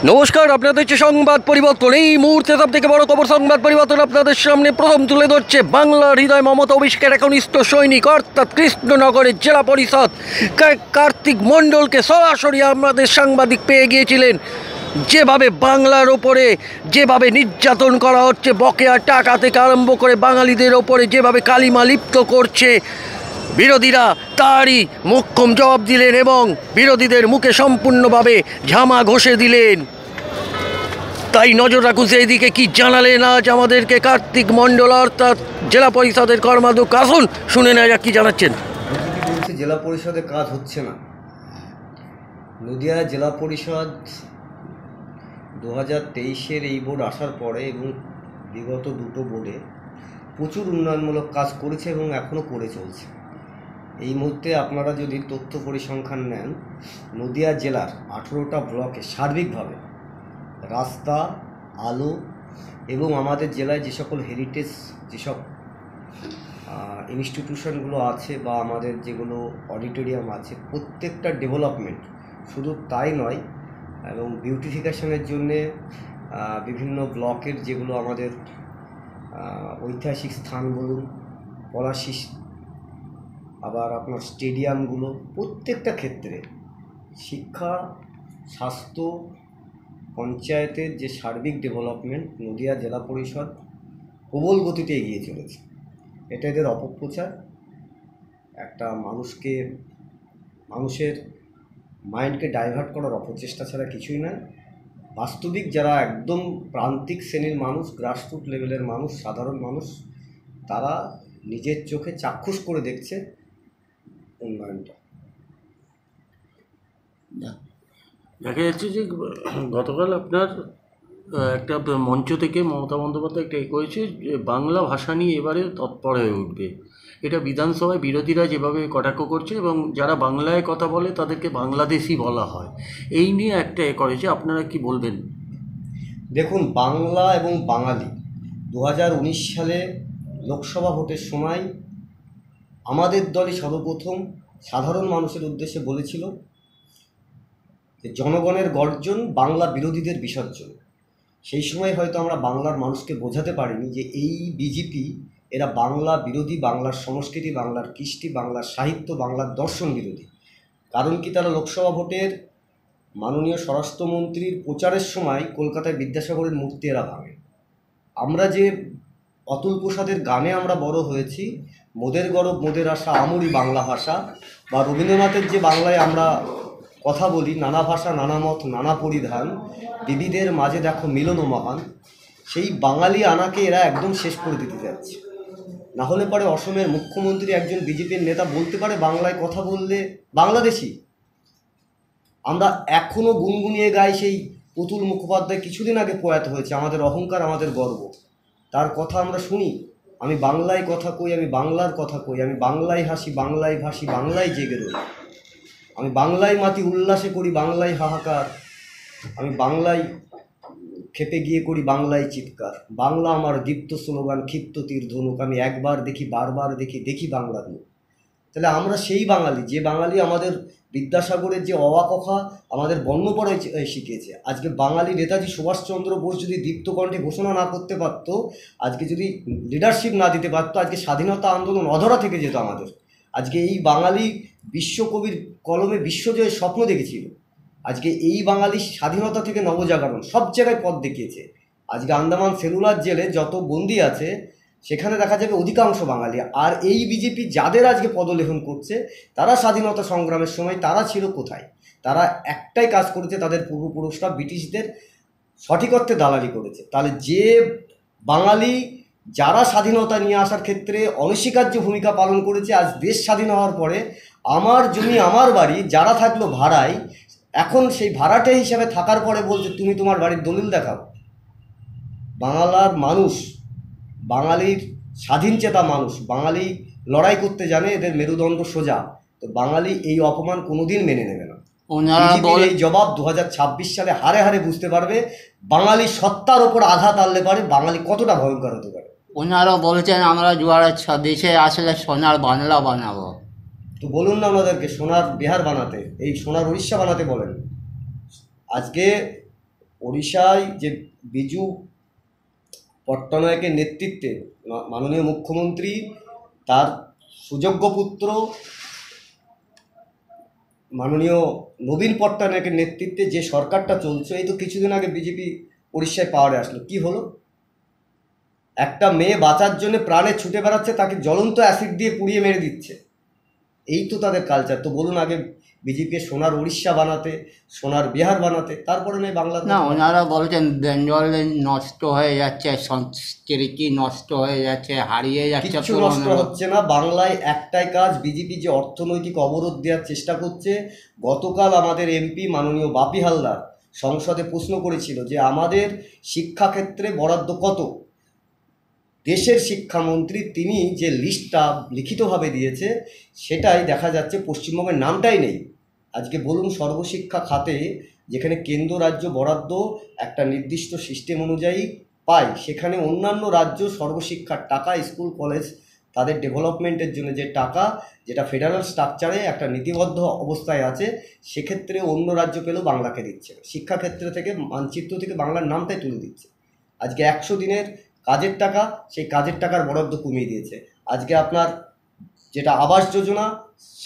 নমস্কার, আপনাদের হচ্ছে সংবাদ পরিবর্তন। এই মুহূর্তে সব থেকে বড় খবর সংবাদ পরিবর্তন আপনাদের সামনে প্রথম তুলে ধরছে বাংলার হৃদয় মমতা অভিষেকের একনিষ্ঠ সৈনিক অর্থাৎ কৃষ্ণনগরের জেলা পরিষদ কার্তিক মণ্ডলকে সরাসরি আমাদের সাংবাদিক পেয়ে গিয়েছিলেন। যেভাবে বাংলার ওপরে যেভাবে নির্যাতন করা হচ্ছে, বকেয়া টাকা থেকে আরম্ভ করে বাঙালিদের ওপরে যেভাবে কালিমা লিপ্ত করছে বিরোধীরা, তারই মোক্ষম জবাব দিলেন এবং বিরোধীদের মুখে সম্পূর্ণভাবে ঝামা ঘষে দিলেন। তাই নজর রাখুন সেই দিকে কি জানালেন আজ আমাদেরকে কার্তিক মণ্ডল অর্থাৎ জেলা পরিষদের কর্মাধ্যক্ষ। আসুন শুনে নেওয়া যাক কি জানাচ্ছেন। জেলা পরিষদে কাজ হচ্ছে না। নদিয়া জেলা পরিষদ 2023-এর এই বোর্ড আসার পরে এবং বিগত দুটো বোর্ডে প্রচুর উন্নয়নমূলক কাজ করেছে এবং এখনও করে চলছে। এই মুহূর্তে আপনারা যদি তথ্য পরিসংখ্যান নেন, নদিয়া জেলার 18টা ব্লকে সার্বিকভাবে রাস্তা, আলো এবং আমাদের জেলায় যে সকল হেরিটেজ যেসব ইনস্টিটিউশনগুলো আছে বা আমাদের যেগুলো অডিটোরিয়াম আছে, প্রত্যেকটা ডেভেলপমেন্ট, শুধু তাই নয় এবং বিউটিফিকেশনের জন্যে বিভিন্ন ব্লকের যেগুলো আমাদের ঐতিহাসিক স্থান বলুন, পলাশিস, আবার আপনার স্টেডিয়ামগুলো, প্রত্যেকটা ক্ষেত্রে শিক্ষা, স্বাস্থ্য, পঞ্চায়েতের যে সার্বিক ডেভেলপমেন্ট নদিয়া জেলা পরিষদ প্রবল গতিতে এগিয়ে চলেছে। এটা এদের অপপ্রচার, একটা মানুষের মাইন্ডকে ডাইভার্ট করার অপচেষ্টা ছাড়া কিছুই নয়। বাস্তবিক যারা একদম প্রান্তিক শ্রেণীর মানুষ, গ্রাসরুট লেভেলের মানুষ, সাধারণ মানুষ, তারা নিজের চোখে চাক্ষুষ করে দেখছে উন্নয়নটা। দেখা যাচ্ছে যে গতকাল আপনার একটা মঞ্চ থেকে মমতা বন্দ্যোপাধ্যায় একটা করেছে যে বাংলা ভাষা নিয়ে এবারে তৎপর হয়ে উঠবে। এটা বিধানসভায় বিরোধীরা যেভাবে কটাক্ষ করছে এবং যারা বাংলায় কথা বলে তাদেরকে বাংলাদেশি বলা হয়, এই নিয়ে একটা করেছে। আপনারা কি বলবেন? দেখুন, বাংলা এবং বাঙালি 2019 সালে লোকসভা ভোটের সময় আমাদের দলই সর্বপ্রথম সাধারণ মানুষের উদ্দেশ্যে বলেছিল যে জনগণের গর্জন, বাংলা বিরোধীদের বিসর্জন। সেই সময় হয়তো আমরা বাংলার মানুষকে বোঝাতে পারিনি যে এই বিজেপি এরা বাংলা বিরোধী, বাংলার সংস্কৃতি, বাংলার কৃষ্টি, বাংলার সাহিত্য, বাংলার দর্শন বিরোধী। কারণ কি, তারা লোকসভা ভোটের মাননীয় স্বরাষ্ট্রমন্ত্রীর প্রচারের সময় কলকাতায় বিদ্যাসাগরের মূর্তি এরা ভাঙে। আমরা যে অতুল প্রসাদের গানে আমরা বড় হয়েছি, মোদের গরব মোদের আশা আমরি বাংলা ভাষা, বা রবীন্দ্রনাথের যে বাংলায় আমরা কথা বলি, নানা ভাষা নানা মত নানা পরিধান, বিবিধের মাঝে দেখো মিলন মহান, সেই বাঙালি আনাকে এরা একদম শেষ করে দিতে যাচ্ছে। না হলে পরে অসমের মুখ্যমন্ত্রী একজন বিজেপির নেতা বলতে পারে বাংলায় কথা বললে বাংলাদেশি। আমরা এখনও গুনগুনিয়ে গাই সেই পুতুল মুখোপাধ্যায় কিছুদিন আগে প্রয়াত হয়েছে, আমাদের অহংকার, আমাদের গর্ব, তার কথা আমরা শুনি। আমি বাংলায় কথা কই, আমি বাংলার কথা কই, আমি বাংলায় হাসি, বাংলায় ভাসি, বাংলায় জেগে রই, আমি বাংলায় মাতি উল্লাসে করি, বাংলায় হাহাকার, আমি বাংলায় খেপে গিয়ে করি বাংলায় চিৎকার, বাংলা আমার দীপ্ত স্লোগান, ক্ষিপ্ত তীর ধনুক, আমি একবার দেখি বারবার দেখি, দেখি বাংলার মুখ। তাহলে আমরা সেই বাঙালি, যে বাঙালি আমাদের বিদ্যাসাগরের যে অ আ ক খ আমাদের বর্ণপরায় শিখিয়েছে। আজকে বাঙালি নেতাজি সুভাষচন্দ্র বোস যদি দীপ্ত কণ্ঠে ঘোষণা না করতে পারতো, আজকে যদি লিডারশিপ না দিতে পারতো, আজকে স্বাধীনতা আন্দোলন অধরা থেকে যেত আমাদের। আজকে এই বাঙালি বিশ্বকবির কলমে বিশ্বজয়ের স্বপ্ন দেখেছিল। আজকে এই বাঙালি স্বাধীনতা থেকে নবজাগরণ সব জায়গায় পথ দেখিয়েছে। আজকে আন্দামান সেলুলার জেলে যত বন্দী আছে সেখানে দেখা যাবে অধিকাংশ বাঙালি। আর এই বিজেপি যাদের আজকে পদলেখন করছে, তারা স্বাধীনতা সংগ্রামের সময় তারা ছিল কোথায়? তারা একটাই কাজ করেছে, তাদের পূর্বপুরুষরা ব্রিটিশদের সঠিক অর্থে দালালি করেছে। তাহলে যে বাঙালি যারা স্বাধীনতা নিয়ে আসার ক্ষেত্রে অনস্বীকার্য ভূমিকা পালন করেছে, আজ দেশ স্বাধীন হওয়ার পরে আমার জমি আমার বাড়ি যারা থাকলো ভাড়ায়, এখন সেই ভাড়াটে হিসাবে থাকার পরে বলছে তুমি তোমার বাড়ির দলিল দেখাও। বাংলার মানুষ, বাঙালির স্বাধীন চেতা মানুষ, বাঙালি লড়াই করতে জানে, এদের মেরুদণ্ড সোজা। তো বাঙালি এই অপমান কোনোদিন মেনে নেবে না। এই জবাব 2026 সালে হারে হারে বুঝতে পারবে বাঙালি সত্তার ওপর আঘাত আনলে পারে বাঙালি কতটা ভয়ঙ্কর হতে পারে। ওনারা বলছেন আমরা জোয়ারের দেশে আসলে সোনার বাংলা বানাবো। তো বলুন না ওনাদেরকে সোনার বিহার বানাতে, এই সোনার উড়িষ্যা বানাতে বলেন। আজকে ওড়িশায় যে বিজু পট্টনায়কের নেতৃত্বে মাননীয় মুখ্যমন্ত্রী, তার সুযোগ্য পুত্র মাননীয় নবীন পট্টনায়কের নেতৃত্বে যে সরকারটা চলছে, এই তো কিছুদিন আগে বিজেপি উড়িষ্যায় পাওয়ারে আসলো, কি হলো? একটা মেয়ে বাঁচার জন্য প্রাণে ছুটে বেড়াচ্ছে, তাকে জ্বলন্ত অ্যাসিড দিয়ে পুড়িয়ে মেরে দিচ্ছে। এই তো তাদের কালচার। তো বলুন, আগে বিজেপি সোনার উড়িষ্যা বানাতে, সোনার বিহার বানাতে, তারপরে নয় বাংলার না, কথা। ওনারা বলছেন বেঙ্গলে নষ্ট হয়ে যাচ্ছে, সংস্কৃতি নষ্ট হয়ে যাচ্ছে, হারিয়ে যাচ্ছে। কিচ্ছু নষ্ট হচ্ছে না। বাংলায় একটাই কাজ, বিজেপি যে অর্থনৈতিক অবরোধ দেওয়ার চেষ্টা করছে। গতকাল আমাদের এমপি মাননীয় বাপি হালদার সংসদে প্রশ্ন করেছিল যে আমাদের শিক্ষাক্ষেত্রে বরাদ্দ কত। দেশের শিক্ষামন্ত্রী তিনি যে লিস্টটা লিখিতভাবে দিয়েছে, সেটাই দেখা যাচ্ছে পশ্চিমবঙ্গের নামটাই নেই। আজকে বলুন, সর্বশিক্ষা খাতে যেখানে কেন্দ্র রাজ্য বরাদ্দ একটা নির্দিষ্ট সিস্টেম অনুযায়ী পায়, সেখানে অন্যান্য রাজ্য সর্বশিক্ষার টাকা, স্কুল কলেজ তাদের ডেভেলপমেন্টের জন্য যে টাকা, যেটা ফেডারেল স্ট্রাকচারে একটা নীতিবদ্ধ অবস্থায় আছে, সেক্ষেত্রে অন্য রাজ্য পেলেও বাংলাকে দিচ্ছে। শিক্ষাক্ষেত্র থেকে, মানচিত্র থেকে বাংলার নামটাই তুলে দিচ্ছে। আজকে 100 দিনের কাজের টাকা, সেই কাজের টাকার বরাদ্দ কমিয়ে দিয়েছে। আজকে আপনার যেটা আবাস যোজনা,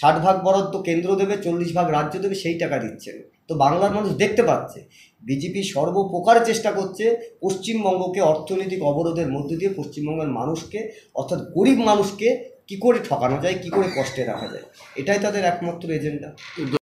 60 ভাগ বরাদ্দ কেন্দ্র দেবে, 40 ভাগ রাজ্য দেবে, সেই টাকা দিচ্ছেন। তো বাংলার মানুষ দেখতে পাচ্ছে বিজেপি সর্বপ্রকার চেষ্টা করছে পশ্চিমবঙ্গকে অর্থনৈতিক অবরোধের মধ্যে দিয়ে পশ্চিমবঙ্গের মানুষকে, অর্থাৎ গরিব মানুষকে কী করে ঠকানো যায়, কী করে কষ্টে রাখা যায়, এটাই তাদের একমাত্র এজেন্ডা।